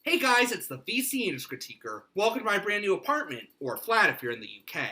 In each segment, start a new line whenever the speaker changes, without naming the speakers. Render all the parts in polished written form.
Hey guys, it's the VC Industry Critiquer. Welcome to my brand new apartment, or flat if you're in the UK.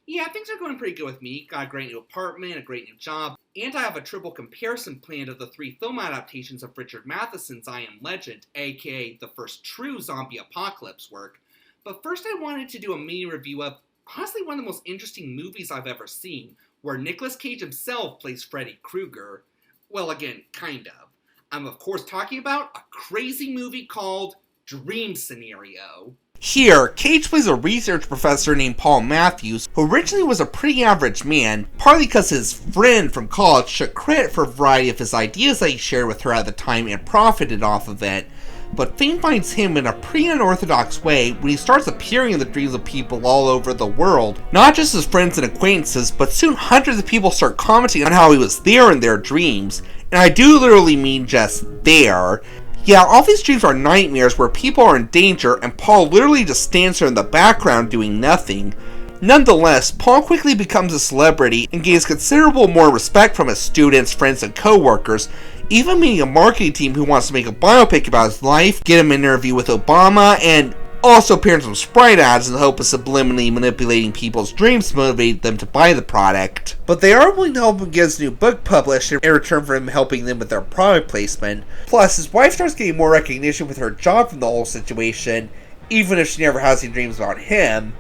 Yeah, things are going pretty good with me. Got a great new apartment, a great new job, and I have a triple comparison planned of the 3 film adaptations of Richard Matheson's I Am Legend, aka the first true zombie apocalypse work. But first I wanted to do a mini review of, honestly, one of the most interesting movies I've ever seen, where Nicolas Cage himself plays Freddy Krueger. Well, again, kind of. I'm of course talking about a crazy movie called Dream Scenario.
Here, Cage plays a research professor named Paul Matthews, who originally was a pretty average man, partly because his friend from college took credit for a variety of his ideas that he shared with her at the time and profited off of it. But fame finds him in a pretty unorthodox way when he starts appearing in the dreams of people all over the world. Not just his friends and acquaintances, but soon hundreds of people start commenting on how he was there in their dreams. And I do literally mean just there. Yeah, all these dreams are nightmares where people are in danger and Paul literally just stands there in the background doing nothing. Nonetheless, Paul quickly becomes a celebrity and gains considerable more respect from his students, friends, and co-workers, even meeting a marketing team who wants to make a biopic about his life, get him an interview with Obama, and also appear in some Sprite ads in the hope of subliminally manipulating people's dreams to motivate them to buy the product. But they are willing to help him get his new book published in return for him helping them with their product placement. Plus, his wife starts getting more recognition with her job from the whole situation, even if she never has any dreams about him.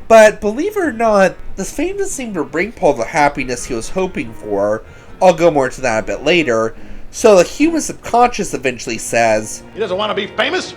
But believe it or not, this fame doesn't seem to bring Paul the happiness he was hoping for. I'll go more into that a bit later. So the human subconscious eventually says,
"He doesn't want to be famous,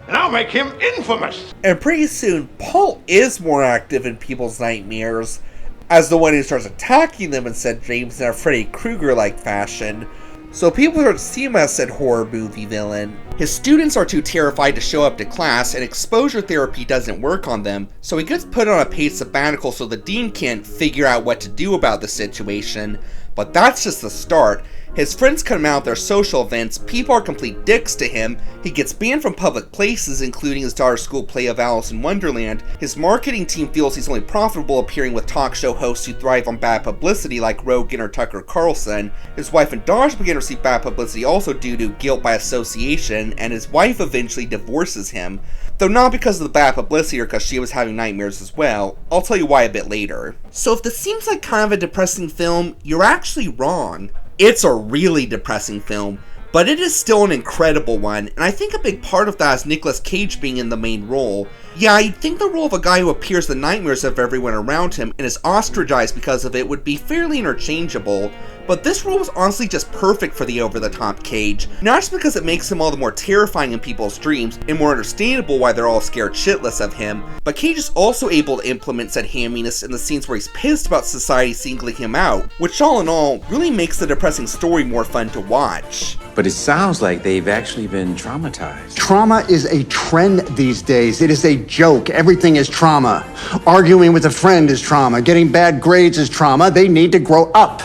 and I'll make him infamous."
And pretty soon, Paul is more active in people's nightmares, as the one who starts attacking them in said dreams in a Freddy Krueger-like fashion. So people start to see him as said horror movie villain. His students are too terrified to show up to class, and exposure therapy doesn't work on them, so he gets put on a paid sabbatical so the dean can't figure out what to do about the situation. But that's just the start. His friends cut him out at their social events, people are complete dicks to him, he gets banned from public places including his daughter's school play of Alice in Wonderland, his marketing team feels he's only profitable appearing with talk show hosts who thrive on bad publicity like Rogan or Tucker Carlson, his wife and daughters begin to receive bad publicity also due to guilt by association, and his wife eventually divorces him. Though not because of the bad publicity or because she was having nightmares as well. I'll tell you why a bit later. So if this seems like kind of a depressing film, you're actually wrong. It's a really depressing film, but it is still an incredible one, and I think a big part of that is Nicolas Cage being in the main role. Yeah, you'd think the role of a guy who appears the nightmares of everyone around him and is ostracized because of it would be fairly interchangeable, but this role was honestly just perfect for the over-the-top Cage, not just because it makes him all the more terrifying in people's dreams, and more understandable why they're all scared shitless of him, but Cage is also able to implement said hamminess in the scenes where he's pissed about society singling him out, which all in all really makes the depressing story more fun to watch.
But it sounds like they've actually been traumatized.
Trauma is a trend these days. It is a joke. Everything is trauma. Arguing with a friend is trauma. Getting bad grades is trauma. They need to grow up.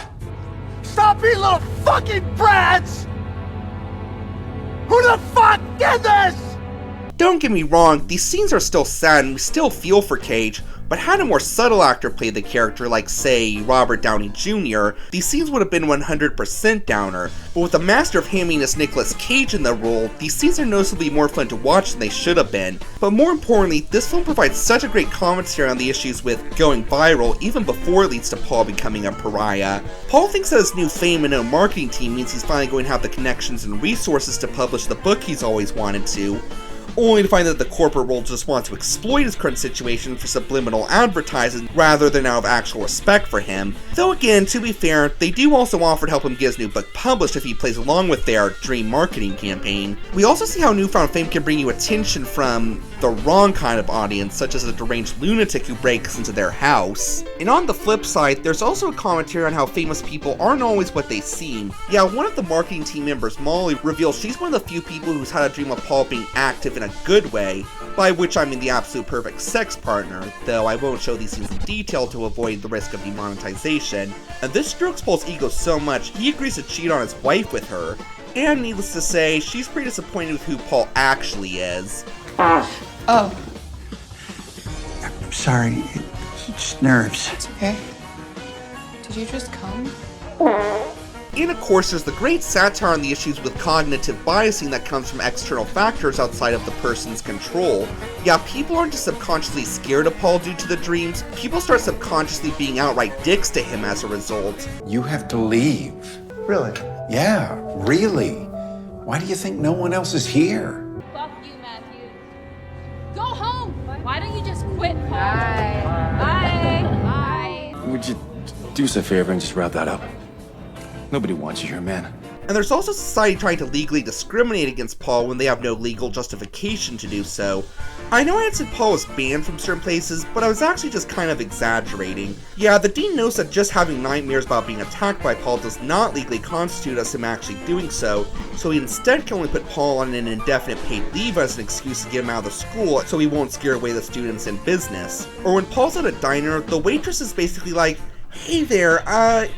Stop being little fucking brats! Who the fuck did this?
Don't get me wrong, these scenes are still sad and we still feel for Cage, but had a more subtle actor play the character like, say, Robert Downey Jr., these scenes would have been 100% downer, but with the master of hamminess Nicolas Cage in the role, these scenes are noticeably more fun to watch than they should have been. But more importantly, this film provides such a great commentary on the issues with going viral even before it leads to Paul becoming a pariah. Paul thinks that his new fame and no marketing team means he's finally going to have the connections and resources to publish the book he's always wanted to, only to find that the corporate world just wants to exploit his current situation for subliminal advertising rather than out of actual respect for him. Though again, to be fair, they do also offer to help him get his new book published if he plays along with their dream marketing campaign. We also see how newfound fame can bring you attention from the wrong kind of audience, such as a deranged lunatic who breaks into their house. And on the flip side, there's also a commentary on how famous people aren't always what they seem. Yeah, one of the marketing team members, Molly, reveals she's one of the few people who's had a dream of Paul being active in a good way, by which I mean the absolute perfect sex partner, though I won't show these scenes in detail to avoid the risk of demonetization. And this strokes Paul's ego so much, he agrees to cheat on his wife with her. And needless to say, she's pretty disappointed with who Paul actually is.
Oh.
I'm sorry. It's nerves.
It's okay. Did you just come?
And of course, there's the great satire on the issues with cognitive biasing that comes from external factors outside of the person's control. Yeah, people aren't just subconsciously scared of Paul due to the dreams, people start subconsciously being outright dicks to him as a result.
You have to leave.
Really?
Yeah, really. Why do you think no one else is here?
Fuck you, Matthew. Go home. Why don't you just quit, Paul? Bye.
Would you do us a favor and just wrap that up? Nobody wants you here, man.
And there's also society trying to legally discriminate against Paul when they have no legal justification to do so. I know I had said Paul was banned from certain places, but I was actually just kind of exaggerating. Yeah, the dean knows that just having nightmares about being attacked by Paul does not legally constitute as him actually doing so he instead can only put Paul on an indefinite paid leave as an excuse to get him out of the school so he won't scare away the students in business. Or when Paul's at a diner, the waitress is basically like, "Hey there,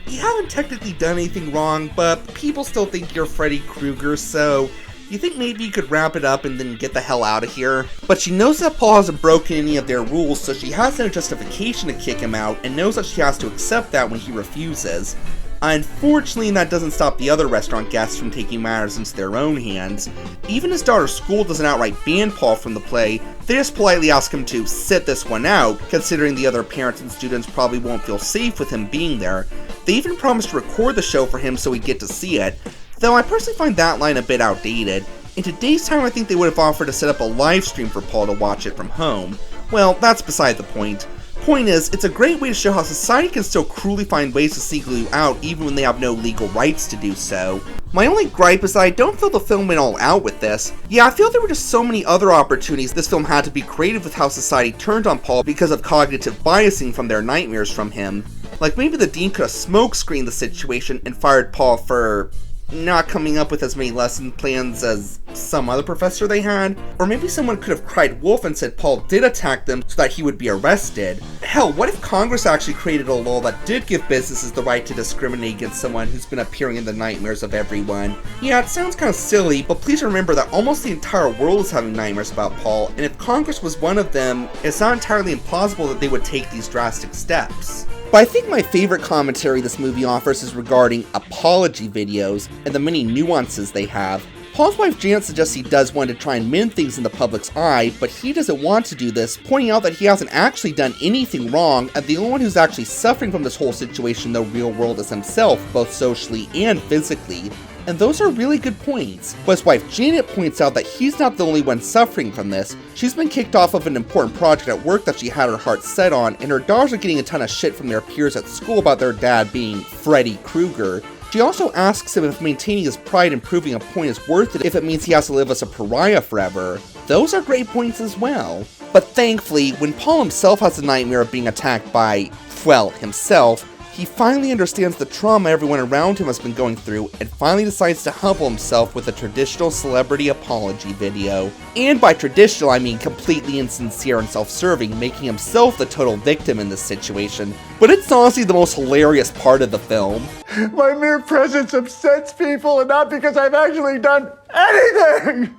you haven't technically done anything wrong, but people still think you're Freddy Krueger, so you think maybe you could wrap it up and then get the hell out of here?" But she knows that Paul hasn't broken any of their rules, so she has no justification to kick him out, and knows that she has to accept that when he refuses. Unfortunately, that doesn't stop the other restaurant guests from taking matters into their own hands. Even his daughter's school doesn't outright ban Paul from the play, they just politely ask him to sit this one out, considering the other parents and students probably won't feel safe with him being there. They even promised to record the show for him so he'd get to see it, though I personally find that line a bit outdated. In today's time, I think they would have offered to set up a live stream for Paul to watch it from home. Well, that's beside the point. Point is, it's a great way to show how society can still cruelly find ways to single you out even when they have no legal rights to do so. My only gripe is that I don't feel the film went all out with this. Yeah, I feel there were just so many other opportunities this film had to be creative with how society turned on Paul because of cognitive biasing from their nightmares from him. Like maybe the dean could have smokescreened the situation and fired Paul for not coming up with as many lesson plans as some other professor they had. Or maybe someone could have cried wolf and said Paul did attack them so that he would be arrested. Hell, what if Congress actually created a law that did give businesses the right to discriminate against someone who's been appearing in the nightmares of everyone? Yeah, it sounds kind of silly, but please remember that almost the entire world is having nightmares about Paul, and if Congress was one of them, it's not entirely implausible that they would take these drastic steps. But I think my favorite commentary this movie offers is regarding apology videos and the many nuances they have. Paul's wife Janet suggests he does want to try and mend things in the public's eye, but he doesn't want to do this, pointing out that he hasn't actually done anything wrong, and the only one who's actually suffering from this whole situation in the real world is himself, both socially and physically. And those are really good points. But his wife Janet points out that he's not the only one suffering from this. She's been kicked off of an important project at work that she had her heart set on, and her daughters are getting a ton of shit from their peers at school about their dad being Freddy Krueger. She also asks him if maintaining his pride and proving a point is worth it if it means he has to live as a pariah forever. Those are great points as well. But thankfully, when Paul himself has a nightmare of being attacked by, well, himself, he finally understands the trauma everyone around him has been going through and finally decides to humble himself with a traditional celebrity apology video. And by traditional, I mean completely insincere and self-serving, making himself the total victim in this situation. But it's honestly the most hilarious part of the film.
My mere presence upsets people, and not because I've actually done anything,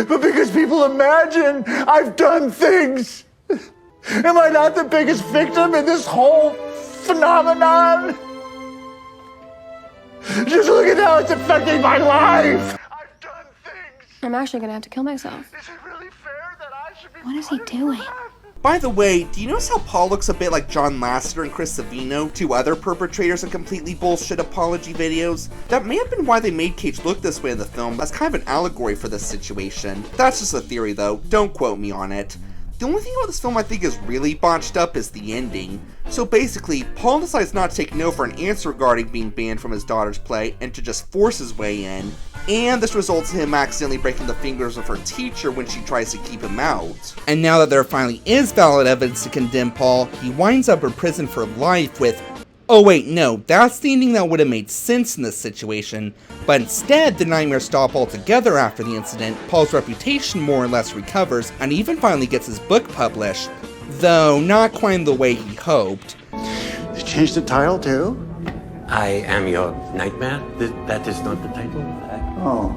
but because people imagine I've done things. Am I not the biggest victim in this whole phenomenon? Just look at how it's affecting my life. I've done things.
I'm actually gonna have to kill myself.
Is it really fair that I should be?
What is he doing?
By the way, do you notice how Paul looks a bit like John Lasseter and Chris Savino, two other perpetrators of completely bullshit apology videos? That may have been why they made Cage look this way in the film, as kind of an allegory for this situation. That's just a theory though, don't quote me on it. The only thing about this film I think is really botched up is the ending. So basically, Paul decides not to take no for an answer regarding being banned from his daughter's play and to just force his way in. And this results in him accidentally breaking the fingers of her teacher when she tries to keep him out. And now that there finally is valid evidence to condemn Paul, he winds up in prison for life with... Oh wait, no, that's the ending that would have made sense in this situation, but instead the nightmares stop altogether after the incident, Paul's reputation more or less recovers, and even finally gets his book published, though not quite in the way he hoped.
They changed the title too?
I am your nightmare? That is not the title?
Oh.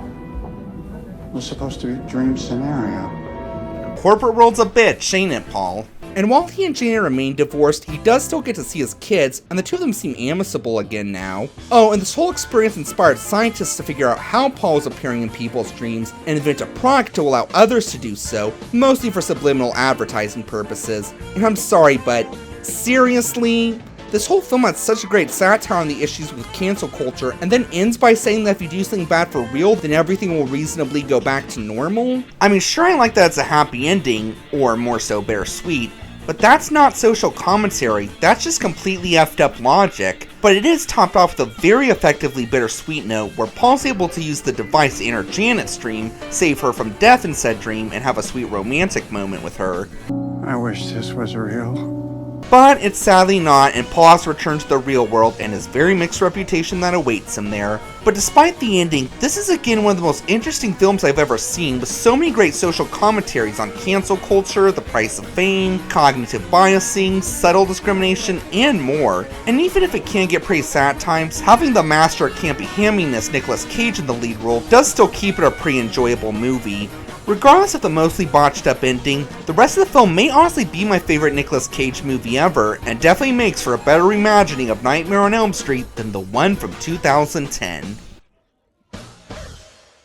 It was supposed to be dream scenario.
Corporate world's a bitch, ain't it, Paul? And while he and Janet remain divorced, he does still get to see his kids, and the two of them seem amicable again now. Oh, and this whole experience inspired scientists to figure out how Paul was appearing in people's dreams and invent a product to allow others to do so, mostly for subliminal advertising purposes. And I'm sorry, but seriously? This whole film had such a great satire on the issues with cancel culture, and then ends by saying that if you do something bad for real, then everything will reasonably go back to normal? I mean, sure, I like that it's a happy ending, or more so bittersweet, but that's not social commentary, that's just completely effed up logic. But it is topped off with a very effectively bittersweet note where Paul's able to use the device to enter Janet's dream, save her from death in said dream, and have a sweet romantic moment with her.
I wish this was real.
But it's sadly not, and Paul has to return to the real world and his very mixed reputation that awaits him there. But despite the ending, this is again one of the most interesting films I've ever seen, with so many great social commentaries on cancel culture, the price of fame, cognitive biasing, subtle discrimination, and more. And even if it can get pretty sad at times, having the master at campy hamminess Nicolas Cage in the lead role does still keep it a pretty enjoyable movie. Regardless of the mostly botched up ending, the rest of the film may honestly be my favorite Nicolas Cage movie ever, and definitely makes for a better reimagining of Nightmare on Elm Street than the one from 2010.